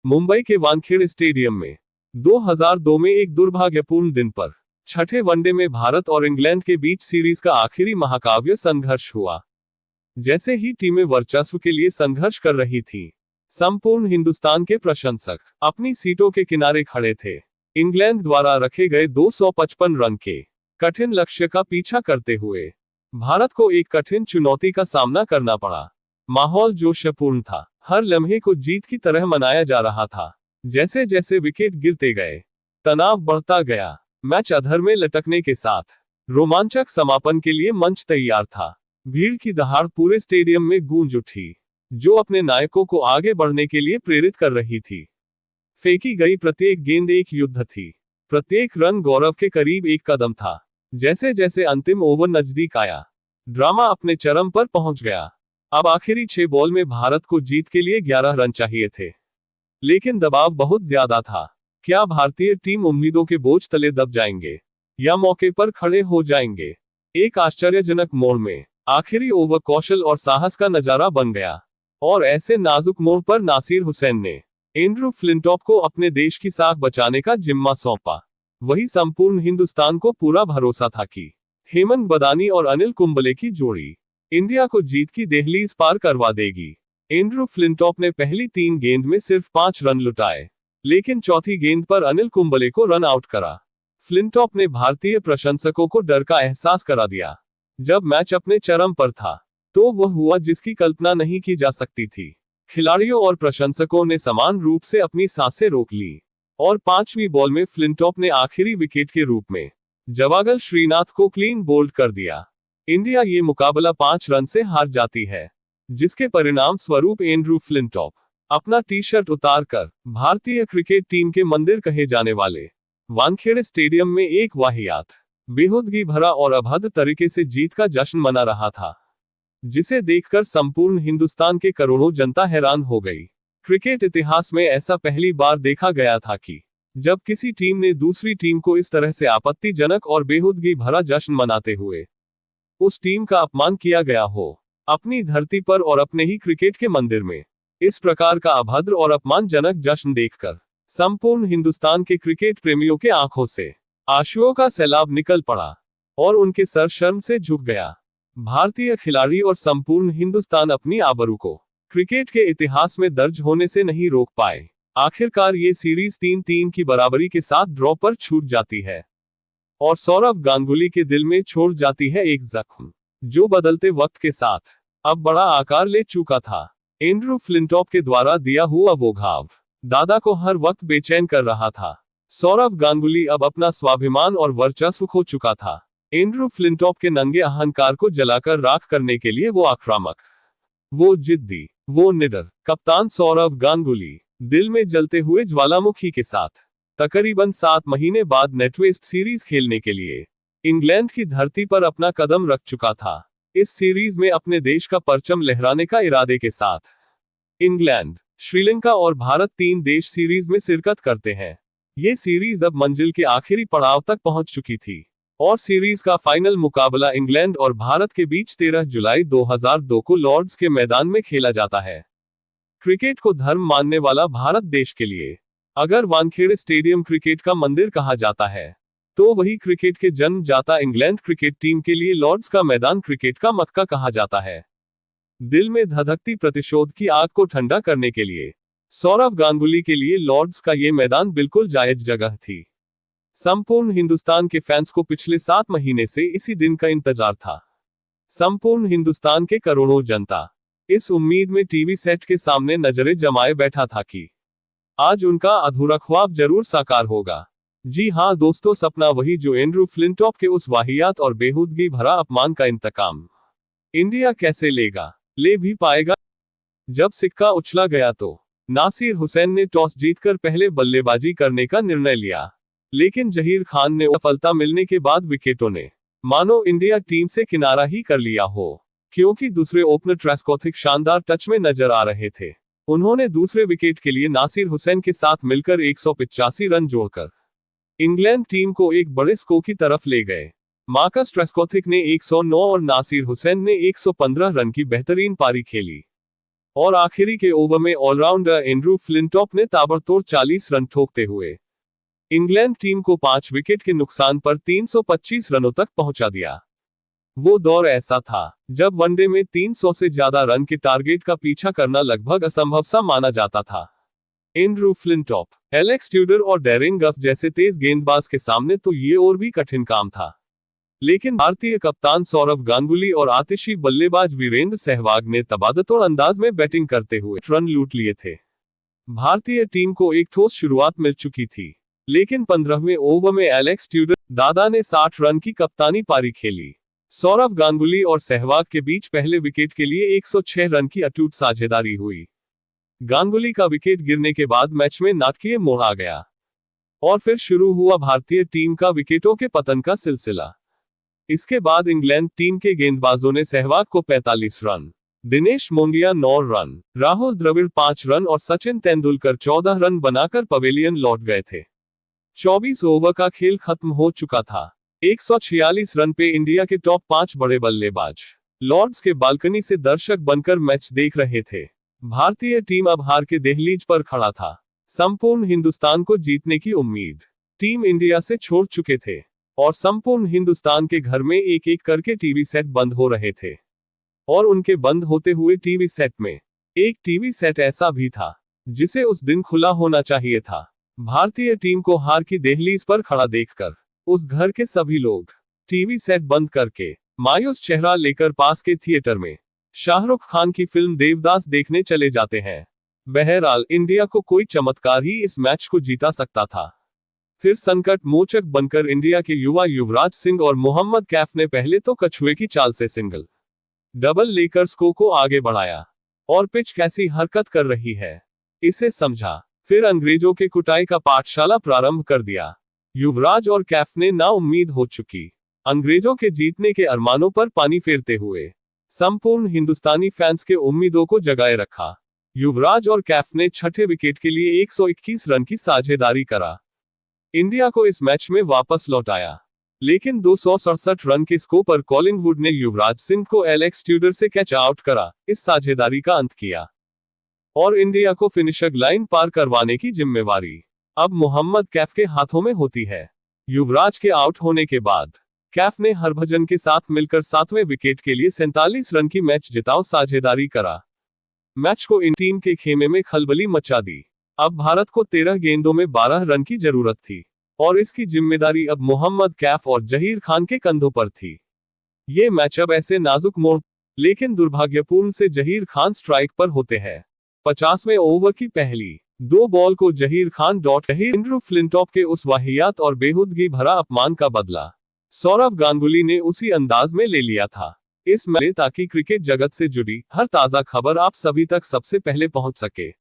मुंबई के वानखेड़े स्टेडियम में 2002 में एक दुर्भाग्यपूर्ण दिन पर छठे वनडे में भारत और इंग्लैंड के बीच सीरीज का आखिरी महाकाव्य संघर्ष हुआ। जैसे ही टीमें वर्चस्व के लिए संघर्ष कर रही थीं, संपूर्ण हिंदुस्तान के प्रशंसक अपनी सीटों के किनारे खड़े थे। इंग्लैंड द्वारा रखे गए 255 रन के कठिन लक्ष्य का पीछा करते हुए भारत को एक कठिन चुनौती का सामना करना पड़ा। माहौल जोशपूर्ण था, हर लम्हे को जीत की तरह मनाया जा रहा था। जैसे जैसे विकेट गिरते गए, तनाव बढ़ता गया। मैच अधर में लटकने के साथ रोमांचक समापन के लिए मंच तैयार था। भीड़ की दहाड़ पूरे स्टेडियम में गूंज उठी, जो अपने नायकों को आगे बढ़ने के लिए प्रेरित कर रही थी। फेंकी गई प्रत्येक गेंद एक युद्ध थी, प्रत्येक रन गौरव के करीब एक कदम था। जैसे जैसे अंतिम ओवर नजदीक आया, ड्रामा अपने चरम पर पहुंच गया। अब आखिरी 6 बॉल में भारत को जीत के लिए 11 रन चाहिए थे, लेकिन दबाव बहुत ज्यादा था। क्या भारतीय टीम उम्मीदों के बोझ तले दब जाएंगे या मौके पर खड़े हो जाएंगे? एक आश्चर्यजनक मोड़ में आखिरी ओवर कौशल और साहस का नजारा बन गया, और ऐसे नाजुक मोड़ पर नासिर हुसैन ने एंड्रू फ्लिंटॉप को अपने देश की साख बचाने का जिम्मा सौंपा। वही संपूर्ण हिंदुस्तान को पूरा भरोसा था कि हेमंत बदानी और अनिल कुंबले की जोड़ी इंडिया को जीत की दहलीज पार करवा देगी। एंड्रू फ्लिंटॉप ने पहली 3 गेंद में सिर्फ 5 रन लुटाए, लेकिन चौथी गेंद पर अनिल कुंबले को रन आउट करा। फ्लिंटॉप ने भारतीय प्रशंसकों को डर का एहसास करा दिया। जब मैच अपने चरम पर था, तो वह हुआ जिसकी कल्पना नहीं की जा सकती थी। खिलाड़ियों और प्रशंसकों ने समान रूप से अपनी सांसें रोक ली, और 5वीं बॉल में फ्लिंटॉप ने आखिरी विकेट के रूप में जवागल श्रीनाथ को क्लीन बोल्ड कर दिया। इंडिया ये मुकाबला 5 रन से हार जाती है, जिसके परिणाम स्वरूप एंड्रू फ्लिंटॉप अपना टी-शर्ट उतारकर भारतीय क्रिकेट टीम के मंदिर कहे जाने वाले वानखेड़े स्टेडियम में एक वाहियात, बेहूदगी भरा और अभद्र तरीके से जीत का जश्न मना रहा था, जिसे देखकर संपूर्ण हिंदुस्तान के करोड़ों जनता हैरान हो गई। क्रिकेट इतिहास में ऐसा पहली बार देखा गया था कि जब किसी टीम ने दूसरी टीम को इस तरह से आपत्तिजनक और बेहूदगी भरा जश्न मनाते हुए उस टीम का अपमान किया गया हो। अपनी धरती पर और अपने ही क्रिकेट के मंदिर में इस प्रकार का अभद्र और अपमानजनक जश्न देखकर संपूर्ण हिंदुस्तान के क्रिकेट प्रेमियों के आंखों से आंसुओं का सैलाब निकल पड़ा, और उनके सर शर्म से झुक गया। भारतीय खिलाड़ी और संपूर्ण हिंदुस्तान अपनी आबरू को क्रिकेट के इतिहास में दर्ज होने से नहीं रोक पाए। आखिरकार ये सीरीज 3-3 की बराबरी के साथ ड्रॉ पर छूट जाती है, और सौरव गांगुली के दिल में छोड़ जाती है एक जख्म, जो बदलते वक्त के साथ अब बड़ा आकार ले चुका था। एंड्रू फ्लिंटॉप के द्वारा दिया हुआ वो घाव दादा को हर वक्त बेचैन कर रहा था। सौरव गांगुली अब अपना स्वाभिमान और वर्चस्व खो चुका था। एंड्रू फ्लिंटॉप के नंगे अहंकार को जलाकर राख करने के लिए वो आक्रामक, वो जिद्दी, वो निडर कप्तान सौरव गांगुली दिल में जलते हुए ज्वालामुखी के साथ तकरीबन 7 महीने बाद नेटवेस्ट सीरीज खेलने के लिए इंग्लैंड की धरती पर अपना कदम रख चुका था। इस सीरीज में अपने देश का परचम लहराने का इरादे के साथ इंग्लैंड, श्रीलंका और भारत 3 देश सीरीज में शिरकत करते हैं। ये सीरीज अब मंजिल के आखिरी पड़ाव तक पहुंच चुकी थी, और सीरीज का फाइनल मुकाबला इंग्लैंड और भारत के बीच 13 जुलाई 2002 को लॉर्ड्स के मैदान में खेला जाता है। क्रिकेट को धर्म मानने वाला भारत देश के लिए अगर वानखेड़े स्टेडियम क्रिकेट का मंदिर कहा जाता है, तो वही क्रिकेट के जन्म जाता इंग्लैंड क्रिकेट टीम के लिए लॉर्ड्स का मैदान क्रिकेट का मक्का कहा जाता है। दिल में धधकती प्रतिशोध की आग को ठंडा करने के लिए सौरव गांगुली के लिए लॉर्ड्स का ये मैदान बिल्कुल जायज जगह थी। संपूर्ण हिंदुस्तान के फैंस को पिछले 7 महीने से इसी दिन का इंतजार था। संपूर्ण हिंदुस्तान के करोड़ों जनता इस उम्मीद में टीवी सेट के सामने नजरें जमाए बैठा था कि आज उनका अधूरा ख्वाब जरूर साकार होगा। जी हां दोस्तों, सपना वही जो एंड्रू फ्लिंटॉप के उस वाहियात और बेहूदगी भरा अपमान का इंतकाम इंडिया कैसे लेगा, ले भी पाएगा। जब सिक्का उछला गया तो नासिर हुसैन ने टॉस जीतकर पहले बल्लेबाजी करने का निर्णय लिया, लेकिन जहीर खान ने सफलता मिलने के बाद विकेटों ने मानो इंडिया टीम से किनारा ही कर लिया हो, क्योंकि दूसरे ओपनर ट्रेस्कोथिक शानदार टच में नजर आ रहे थे। उन्होंने दूसरे विकेट के लिए नासिर हुसैन के साथ मिलकर 185 रन जोड़कर इंग्लैंड टीम को एक बड़े स्कोर की तरफ ले गए। मार्कस ट्रेस्कोथिक ने 109 और नासिर हुसैन ने 115 रन की बेहतरीन पारी खेली। और आखिरी के ओवर में ऑलराउंडर एंड्रू फ्लिंटॉप ने ताबड़तोड़ 40 रन ठोकते हुए इंग्लैंड टीम को 5 विकेट के नुकसान पर 325 रनों तक पहुंचा दिया। वो दौर ऐसा था जब वनडे में 300 से ज्यादा रन के टारगेट का पीछा करना लगभग असंभव सा माना जाता था। एंड्रू फ्लिंटॉप, एलेक्स ट्यूडर और डैरेन गफ जैसे तेज गेंदबाज के सामने तो ये और भी कठिन काम था। लेकिन भारतीय कप्तान सौरव गांगुली और आतिशी बल्लेबाज वीरेंद्र सहवाग ने तबादतोड़ अंदाज में बैटिंग करते हुए रन लूट लिए थे। भारतीय टीम को एक ठोस शुरुआत मिल चुकी थी, लेकिन 15वें ओवर में एलेक्स ट्यूडर दादा ने 60 रन की कप्तानी पारी खेली। सौरव गांगुली और सहवाग के बीच पहले विकेट के लिए 106 रन की अटूट साझेदारी हुई। गांगुली का विकेट गिरने के बाद मैच में नाटकीय मोड़ आ गया और फिर शुरू हुआ भारतीय टीम का विकेटों के पतन का सिलसिला। इसके बाद इंग्लैंड टीम के गेंदबाजों ने सहवाग को 45 run, Dinesh Mongia 9 run, Rahul Dravid 5 run और सचिन तेंदुलकर 14 रन बनाकर पवेलियन लौट गए थे। 24 ओवर का खेल खत्म हो चुका था। 146 रन पे इंडिया के टॉप 5 बड़े बल्लेबाज लॉर्ड्स के बालकनी से दर्शक बनकर मैच देख रहे थे। भारतीय टीम अब हार के दहलीज पर खड़ा था। संपूर्ण हिंदुस्तान को जीतने की उम्मीद टीम इंडिया से छोड़ चुके थे और संपूर्ण हिंदुस्तान के घर में एक एक करके टीवी सेट बंद हो रहे थे। और उनके बंद होते हुए टीवी सेट में एक टीवी सेट ऐसा भी था जिसे उस दिन खुला होना चाहिए था। भारतीय टीम को हार की दहलीज पर खड़ा देखकर उस घर के सभी लोग टीवी सेट बंद करके मायूस चेहरा लेकर पास के थिएटर में शाहरुख खान की फिल्म देवदास देखने चले जाते हैं। बहरहाल इंडिया को कोई चमत्कार ही इस मैच को जीता सकता था। फिर संकट मोचक बनकर इंडिया के युवा युवराज सिंह और मोहम्मद कैफ ने पहले तो कछुए की चाल से सिंगल डबल लेकर स्कोर को आगे बढ़ाया और पिच कैसी हरकत कर रही है इसे समझा। फिर अंग्रेजों के कुटाई का पाठशाला प्रारंभ कर दिया। युवराज और कैफ ने नाउम्मीद हो चुकी अंग्रेजों के जीतने के अरमानों पर पानी फेरते हुए संपूर्ण हिंदुस्तानी फैंस के उम्मीदों को जगाए रखा। युवराज और कैफ ने छठे विकेट के लिए 121 रन की साझेदारी करा। इंडिया को इस मैच में वापस लौटाया, लेकिन 267 रन के स्कोर पर कॉलिंगवुड ने युवराज सिंह को एलेक्स ट्यूडर से कैच आउट करा, इस साझेदारी का अंत किया और इंडिया को फिनिशर लाइन पार करवाने की जिम्मेवारी अब मोहम्मद कैफ के हाथों में होती है। युवराज के आउट होने के बाद कैफ ने हरभजन के साथ मिलकर 7वें विकेट के लिए 47 रन की मैच जिताओ साझेदारी करा। मैच को इन टीम के खेमे में खलबली मचा दी। अब भारत को 13 गेंदों में 12 रन की जरूरत थी और इसकी जिम्मेदारी अब मोहम्मद कैफ और जहीर खान के कंधों पर थी। ये मैच अब ऐसे नाजुक मोड़, लेकिन दुर्भाग्यपूर्ण से जहीर खान स्ट्राइक पर होते हैं। 50वें ओवर की पहली 2 बॉल को जहीर खान एंड्रू फ्लिंटॉप के उस वाहियात और बेहूदगी भरा अपमान का बदला सौरव गांगुली ने उसी अंदाज में ले लिया था। इस मैच ताकि क्रिकेट जगत से जुड़ी हर ताजा खबर आप सभी तक सबसे पहले पहुंच सके।